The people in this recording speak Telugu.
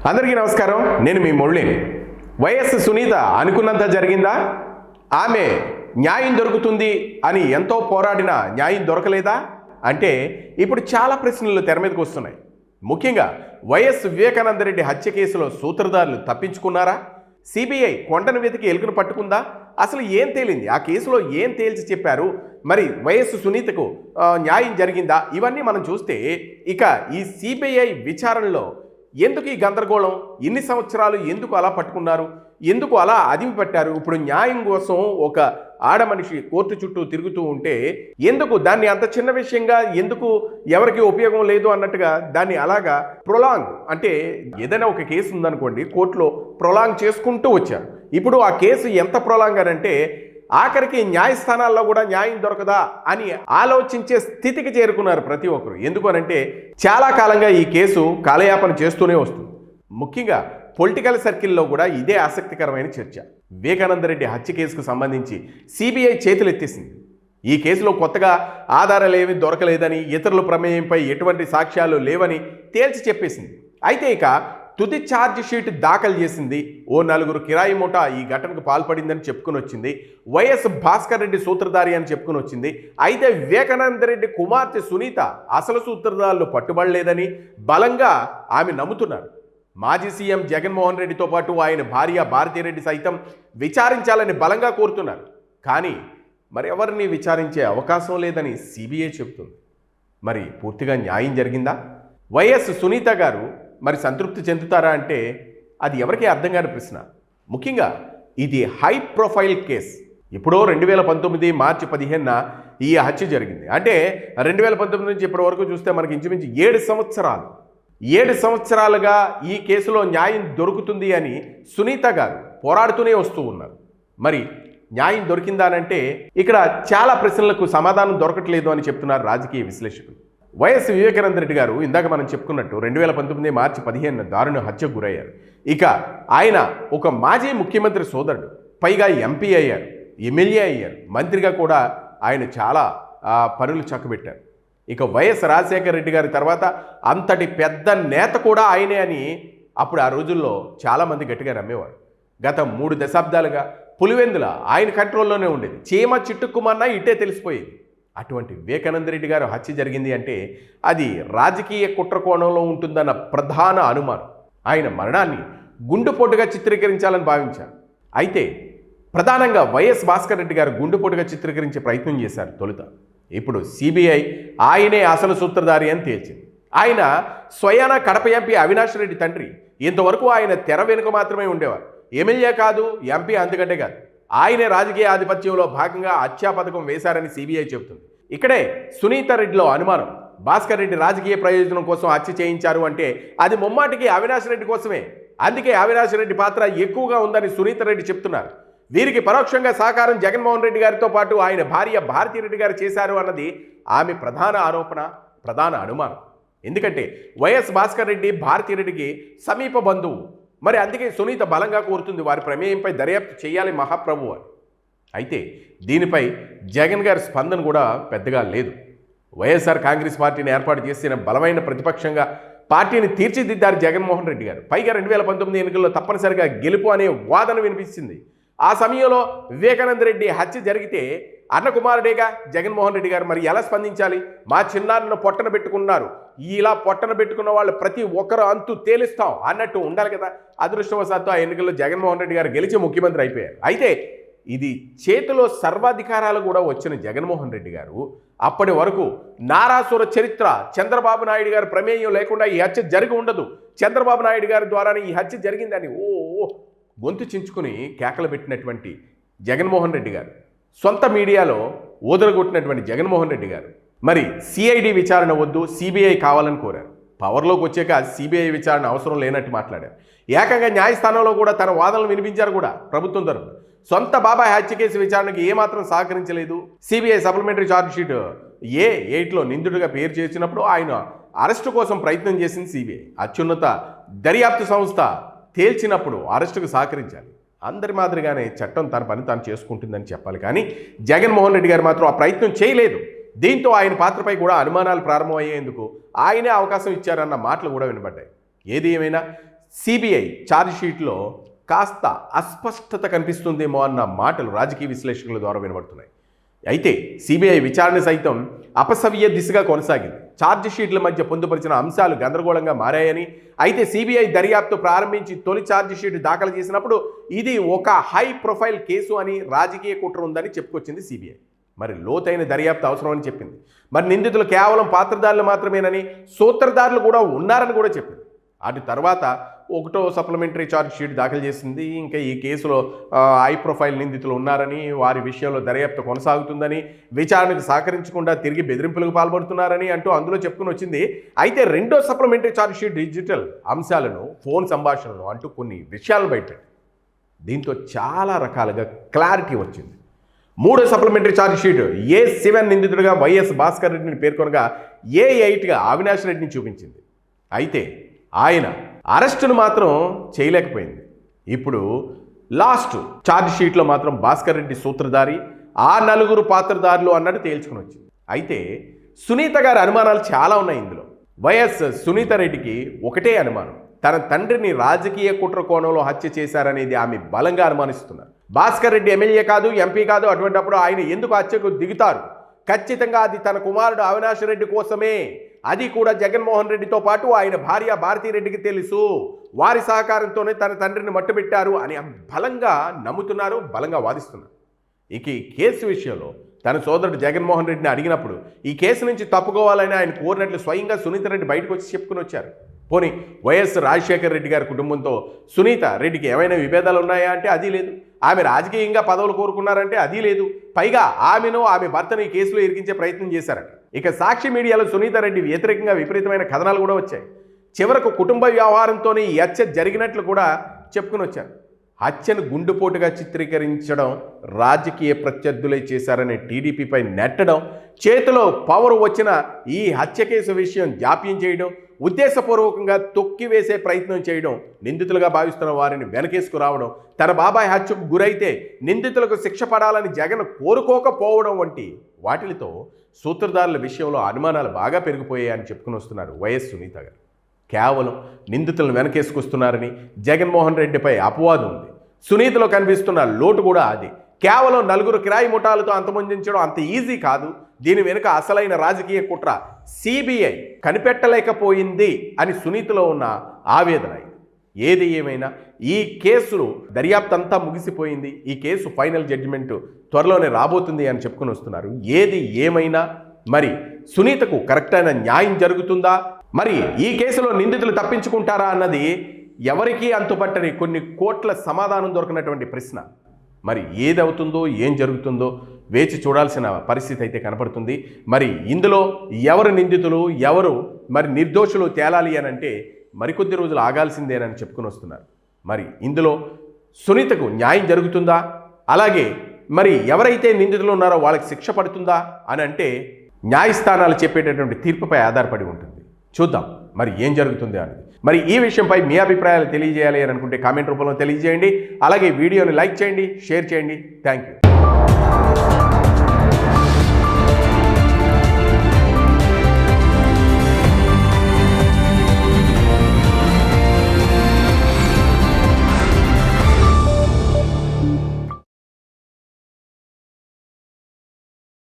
అందరికీ నమస్కారం. నేను మీ మురళిని. వైఎస్ సునీత అనుకున్నంత జరిగిందా? ఆమె న్యాయం దొరుకుతుంది అని ఎంతో పోరాడినా న్యాయం దొరకలేదా అంటే ఇప్పుడు చాలా ప్రశ్నలు తెర మీదకి వస్తున్నాయి. ముఖ్యంగా వైఎస్ వివేకానందరెడ్డి హత్య కేసులో సూత్రధారులు తప్పించుకున్నారా? సిబిఐ కొండను వెతికి ఎలుకను పట్టుకుందా? అసలు ఏం తేలింది? ఆ కేసులో ఏం తేల్చి చెప్పారు? మరి వైఎస్ సునీతకు న్యాయం జరిగిందా? ఇవన్నీ మనం చూస్తే ఇక ఈ సిబిఐ విచారణలో ఎందుకు ఈ గందరగోళం? ఇన్ని సంవత్సరాలు ఎందుకు అలా పట్టుకున్నారు? ఎందుకు అలా అదిమి పెట్టారు? ఇప్పుడు న్యాయం కోసం ఒక ఆడమనిషి కోర్టు చుట్టూ తిరుగుతూ ఉంటే ఎందుకు దాన్ని అంత చిన్న విషయంగా, ఎందుకు ఎవరికి ఉపయోగం లేదు అన్నట్టుగా దాన్ని అలాగా ప్రొలాంగ్, అంటే ఏదైనా ఒక కేసు ఉందనుకోండి, కోర్టులో ప్రొలాంగ్ చేసుకుంటూ వచ్చారు. ఇప్పుడు ఆ కేసు ఎంత ప్రొలాంగ్ అని అంటే ఆఖరికి న్యాయస్థానాల్లో కూడా న్యాయం దొరకదా అని ఆలోచించే స్థితికి చేరుకున్నారు ప్రతి ఒక్కరు. ఎందుకు అనంటే చాలా కాలంగా ఈ కేసు కాలయాపన చేస్తూనే వస్తుంది. ముఖ్యంగా పొలిటికల్ సర్కిల్లో కూడా ఇదే ఆసక్తికరమైన చర్చ. వివేకానందరెడ్డి హత్య కేసుకు సంబంధించి సిబిఐ చేతులెత్తేసింది. ఈ కేసులో కొత్తగా ఆధారాలు ఏమీ దొరకలేదని, ఇతరుల ప్రమేయంపై ఎటువంటి సాక్ష్యాలు లేవని తేల్చి చెప్పేసింది. అయితే ఇక తుది ఛార్జ్ షీట్ దాఖలు చేసింది. ఓ 4 కిరాయి మూట ఈ ఘటనకు పాల్పడిందని చెప్పుకుని వచ్చింది. వైఎస్ భాస్కర్ రెడ్డి సూత్రధారి అని చెప్పుకుని వచ్చింది. అయితే వివేకానందరెడ్డి కుమార్తె సునీత అసలు సూత్రధారులు పట్టుబడలేదని బలంగా ఆమె నమ్ముతున్నారు. మాజీ సీఎం జగన్మోహన్ రెడ్డితో పాటు ఆయన భార్య భారతీరెడ్డి సైతం విచారించాలని బలంగా కోరుతున్నారు. కానీ మరెవరిని విచారించే అవకాశం లేదని సిబిఐ చెబుతుంది. మరి పూర్తిగా న్యాయం జరిగిందా? వైఎస్ సునీత గారు మరి సంతృప్తి చెందుతారా అంటే అది ఎవరికీ అర్థం కాని ప్రశ్న. ముఖ్యంగా ఇది హై ప్రొఫైల్ కేస్. ఇప్పుడో 2019 మార్చి 15న ఈ హత్య జరిగింది. అంటే 2019 నుంచి ఇప్పటి వరకు చూస్తే మనకి ఇంచుమించు 7 సంవత్సరాలుగా ఈ కేసులో న్యాయం దొరుకుతుంది అని సునీత గారు పోరాడుతూనే వస్తూ ఉన్నారు. మరి న్యాయం దొరికిందానంటే ఇక్కడ చాలా ప్రశ్నలకు సమాధానం దొరకట్లేదు అని చెప్తున్నారు రాజకీయ విశ్లేషకులు. వైఎస్ వివేకానందరెడ్డి గారు ఇందాక మనం చెప్పుకున్నట్టు 2019 మార్చి 15న దారుణ హత్యకు గురయ్యారు. ఇక ఆయన ఒక మాజీ ముఖ్యమంత్రి సోదరుడు, పైగా ఎంపీ అయ్యారు, ఎమ్మెల్యే అయ్యారు, మంత్రిగా కూడా ఆయన చాలా పనులు చక్కబెట్టారు. ఇక వైఎస్ రాజశేఖర రెడ్డి గారి తర్వాత అంతటి పెద్ద నేత కూడా ఆయనే అని అప్పుడు ఆ రోజుల్లో చాలామంది గట్టిగా నమ్మేవారు. గత 3 దశాబ్దాలుగా పులివెందుల ఆయన కంట్రోల్లోనే ఉండేది. చీమ చిట్టుకుమన్నా ఇట్టే తెలిసిపోయేది. అటువంటి వివేకానందరెడ్డి గారు హత్య జరిగింది అంటే అది రాజకీయ కుట్ర కోణంలో ఉంటుందన్న ప్రధాన అనుమానం. ఆయన మరణాన్ని గుండెపోటుగా చిత్రీకరించాలని భావించారు. అయితే ప్రధానంగా వైఎస్ భాస్కర్ రెడ్డి గారు గుండెపోటుగా చిత్రీకరించే ప్రయత్నం చేశారు తొలుత. ఇప్పుడు సిబిఐ ఆయనే అసలు సూత్రధారి అని తేల్చింది. ఆయన స్వయాన కడప ఎంపీ అవినాష్ రెడ్డి తండ్రి. ఇంతవరకు ఆయన తెర వెనుక మాత్రమే ఉండేవారు. ఎమ్మెల్యే కాదు, ఎంపీ అంతకంటే కాదు. ఆయనే రాజకీయ ఆధిపత్యంలో భాగంగా హత్యా పథకం వేశారని సిబిఐ చెబుతుంది. ఇక్కడే సునీత రెడ్డిలో అనుమానం. భాస్కర్ రెడ్డి రాజకీయ ప్రయోజనం కోసం హత్య చేయించారు అంటే అది ముమ్మాటికి అవినాష్ రెడ్డి కోసమే. అందుకే అవినాష్ రెడ్డి పాత్ర ఎక్కువగా ఉందని సునీత రెడ్డి చెప్తున్నారు. వీరికి పరోక్షంగా సహకారం జగన్మోహన్ రెడ్డి గారితో పాటు ఆయన భార్య భారతీరెడ్డి గారు చేశారు అన్నది ఆమె ప్రధాన ఆరోపణ, ప్రధాన అనుమానం. ఎందుకంటే వైఎస్ భాస్కర్ రెడ్డి భారతీరెడ్డికి సమీప బంధువు. మరి అందుకే సునీత బలంగా కోరుతుంది వారి ప్రమేయంపై దర్యాప్తు చేయాలి మహాప్రభు అని. అయితే దీనిపై జగన్ గారి స్పందన కూడా పెద్దగా లేదు. వైఎస్ఆర్ కాంగ్రెస్ పార్టీని ఏర్పాటు చేసిన బలమైన ప్రతిపక్షంగా పార్టీని తీర్చిదిద్దారు జగన్మోహన్ రెడ్డి గారు. పైగా 2019 ఎన్నికల్లో తప్పనిసరిగా గెలుపు అనే వాదన వినిపించింది. ఆ సమయంలో వివేకానందరెడ్డి హత్య జరిగితే అన్న కుమారుడేగా జగన్మోహన్ రెడ్డి గారు. మరి ఎలా స్పందించాలి? మా చిన్నాన్నను పొట్టన పెట్టుకున్నారు, ఇలా పొట్టన పెట్టుకున్న వాళ్ళు ప్రతి ఒక్కరు అంతు తేలిస్తాం అన్నట్టు ఉండాలి కదా. అదృష్టవశాత్తు ఆ ఎన్నికల్లో జగన్మోహన్ రెడ్డి గారు గెలిచి ముఖ్యమంత్రి అయిపోయారు. అయితే ఇది చేతిలో సర్వాధికారాలు కూడా వచ్చిన జగన్మోహన్ రెడ్డి గారు అప్పటి వరకు నారాసుర చరిత్ర, చంద్రబాబు నాయుడు గారి ప్రమేయం లేకుండా ఈ హత్య జరిగి ఉండదు, చంద్రబాబు నాయుడు గారి ద్వారానే ఈ హత్య జరిగిందని గొంతు చించుకుని కేకలు పెట్టినటువంటి జగన్మోహన్ రెడ్డి గారు, సొంత మీడియాలో ఓదరగొట్టినటువంటి జగన్మోహన్ రెడ్డి గారు మరి సిఐడి విచారణ వద్దు, సిబిఐ కావాలని కోరారు. పవర్లోకి వచ్చాక సిబిఐ విచారణ అవసరం లేనట్టు మాట్లాడారు. ఏకంగా న్యాయస్థానంలో కూడా తన వాదనలు వినిపించారు కూడా ప్రభుత్వం తరఫున. సొంత బాబాయ్ హత్య కేసు విచారణకు ఏమాత్రం సహకరించలేదు. సిబిఐ సప్లిమెంటరీ ఛార్జ్ షీట్ A8లో నిందితుడిగా పేరు చేసినప్పుడు ఆయన అరెస్టు కోసం ప్రయత్నం చేసింది సిబిఐ. అత్యున్నత దర్యాప్తు సంస్థ తేల్చినప్పుడు అరెస్టుకు సహకరించాలి. అందరి మాదిరిగానే చట్టం తన పని తాను చేసుకుంటుందని చెప్పాలి. కానీ జగన్మోహన్ రెడ్డి గారు మాత్రం ఆ ప్రయత్నం చేయలేదు. దీంతో ఆయన పాత్రపై కూడా అనుమానాలు ప్రారంభమయ్యేందుకు ఆయనే అవకాశం ఇచ్చారన్న మాటలు కూడా వినబడ్డాయి. ఏది ఏమైనా సిబిఐ ఛార్జ్షీట్లో కాస్త అస్పష్టత కనిపిస్తుందేమో అన్న మాటలు రాజకీయ విశ్లేషకుల ద్వారా వినబడుతున్నాయి. అయితే సిబిఐ విచారణ సైతం అపసవ్య దిశగా కొనసాగింది. ఛార్జ్షీట్ల మధ్య పొందుపరిచిన అంశాలు గందరగోళంగా మారాయని, అయితే సిబిఐ దర్యాప్తు ప్రారంభించి తొలి ఛార్జ్షీట్ దాఖలు చేసినప్పుడు ఇది ఒక హై ప్రొఫైల్ కేసు అని, రాజకీయ కుట్ర ఉందని చెప్పుకొచ్చింది సిబిఐ. మరి లోతైన దర్యాప్తు అవసరమని చెప్పింది. మరి నిందితులు కేవలం పాత్రధారులు మాత్రమేనని, సూత్రధారులు కూడా ఉన్నారని కూడా చెప్పింది. అటు తర్వాత ఒకటో సప్లిమెంటరీ ఛార్జ్ షీట్ దాఖలు చేసింది. ఇంకా ఈ కేసులో హై ప్రొఫైల్ నిందితులు ఉన్నారని, వారి విషయంలో దర్యాప్తు కొనసాగుతుందని, విచారణకు సహకరించకుండా తిరిగి బెదిరింపులకు పాల్పడుతున్నారని అంటూ అందులో చెప్పుకుని వచ్చింది. అయితే రెండో సప్లిమెంటరీ ఛార్జ్ షీట్ డిజిటల్ అంశాలను, ఫోన్ సంభాషణలను అంటూ కొన్ని విషయాలను బయటపెట్టింది. దీంతో చాలా రకాలుగా క్లారిటీ వచ్చింది. మూడో సప్లిమెంటరీ ఛార్జ్ షీట్ A7 నిందితుడిగా వైఎస్ భాస్కర్ రెడ్డిని పేర్కొనగా A8గా అవినాష్ రెడ్డిని చూపించింది. అయితే ఆయన అరెస్టును మాత్రం చేయలేకపోయింది. ఇప్పుడు లాస్ట్ ఛార్జ్ షీట్లో మాత్రం భాస్కర్ రెడ్డి సూత్రధారి, ఆ నలుగురు పాత్రధారులు అన్నట్టు తేల్చుకుని వచ్చింది. అయితే సునీత గారి అనుమానాలు చాలా ఉన్నాయి ఇందులో. వైఎస్ సునీత రెడ్డికి ఒకటే అనుమానం, తన తండ్రిని రాజకీయ కుట్ర కోణంలో హత్య చేశారనేది ఆమె బలంగా అనుమానిస్తున్నారు. భాస్కర్ రెడ్డి ఎమ్మెల్యే కాదు, ఎంపీ కాదు, అటువంటిప్పుడు ఆయన ఎందుకు హత్యకు దిగుతారు? ఖచ్చితంగా అది తన కుమారుడు అవినాష్ రెడ్డి కోసమే, అది కూడా జగన్మోహన్ రెడ్డితో పాటు ఆయన భార్య భారతీరెడ్డికి తెలుసు, వారి సహకారంతోనే తన తండ్రిని మట్టుబెట్టారు అని బలంగా నమ్ముతున్నారు, బలంగా వాదిస్తున్నారు. ఇక ఈ కేసు విషయంలో తన సోదరుడు జగన్మోహన్ రెడ్డిని అడిగినప్పుడు ఈ కేసు నుంచి తప్పుకోవాలని ఆయన కోరినట్లు స్వయంగా సునీత రెడ్డి బయటకు వచ్చి చెప్పుకుని వచ్చారు. పోనీ వైఎస్ రాజశేఖర రెడ్డి గారి కుటుంబంతో సునీత రెడ్డికి ఏమైనా విభేదాలు ఉన్నాయా అంటే అది లేదు. ఆమె రాజకీయంగా పదవులు కోరుకున్నారంటే అది లేదు. పైగా ఆమెను, ఆమె భర్తను ఈ కేసులో ఇరికించే ప్రయత్నం చేశారట. ఇక సాక్షి మీడియాలో సునీత రెడ్డి వ్యతిరేకంగా విపరీతమైన కథనాలు కూడా వచ్చాయి. చివరకు కుటుంబ వ్యవహారంతోనే ఈ హత్య జరిగినట్లు కూడా చెప్పుకుని వచ్చారు. హత్యను గుండుపోటుగా చిత్రీకరించడం రాజకీయ ప్రత్యర్థులే చేశారని టీడీపీపై నెట్టడం, చేతిలో పవర్ వచ్చిన ఈ హత్య కేసు విషయం జాప్యం చేయడం, ఉద్దేశపూర్వకంగా తొక్కివేసే ప్రయత్నం చేయడం, నిందితులుగా భావిస్తున్న వారిని వెనకేసుకు రావడం, తన బాబాయ్ హత్యకు గురైతే నిందితులకు శిక్ష పడాలని జగన్ కోరుకోకపోవడం వంటి వాటితో సూత్రధారుల విషయంలో అనుమానాలు బాగా పెరిగిపోయాయని చెప్పుకుని వస్తున్నారు వైఎస్ సునీత గారు. కేవలం నిందితులను వెనకేసుకొస్తున్నారని జగన్మోహన్ రెడ్డిపై అపవాదం ఉంది. సునీతలో కనిపిస్తున్న లోటు కూడా అది. కేవలం నలుగురు కిరాయి ముఠాలతో అంతమొందించడం అంత ఈజీ కాదు. దీని వెనుక అసలైన రాజకీయ కుట్ర సిబిఐ కనిపెట్టలేకపోయింది అని సునీతలో ఉన్న ఆవేదన. ఏది ఏమైనా ఈ కేసులో దర్యాప్తు అంతా ముగిసిపోయింది. ఈ కేసు ఫైనల్ జడ్జిమెంట్ త్వరలోనే రాబోతుంది అని చెప్పుకుని వస్తున్నారు. ఏది ఏమైనా మరి సునీతకు కరెక్ట్ అయిన న్యాయం జరుగుతుందా, మరి ఈ కేసులో నిందితులు తప్పించుకుంటారా అన్నది ఎవరికీ అంతుపట్టని కొన్ని కోట్ల సమాధానం దొరకనటువంటి ప్రశ్న. మరి ఏదవుతుందో, ఏం జరుగుతుందో వేచి చూడాల్సిన పరిస్థితి అయితే కనపడుతుంది. మరి ఇందులో ఎవరు నిందితులు, ఎవరు మరి నిర్దోషులు తేలాలి అని అంటే మరికొద్ది రోజులు ఆగాల్సిందేనని చెప్పుకుని వస్తున్నారు. మరి ఇందులో సునీతకు న్యాయం జరుగుతుందా, అలాగే మరి ఎవరైతే నిందితులు ఉన్నారో వాళ్ళకి శిక్ష పడుతుందా అని అంటే న్యాయస్థానాలు చెప్పేటటువంటి తీర్పుపై ఆధారపడి ఉంటుంది. చూద్దాం మరి ఏం జరుగుతుంది అనేది. మరి ఈ విషయంపై మీ అభిప్రాయాలు తెలియజేయాలి అని అనుకుంటే కామెంట్ రూపంలో తెలియజేయండి. అలాగే వీడియోని లైక్ చేయండి, షేర్ చేయండి. Thank you.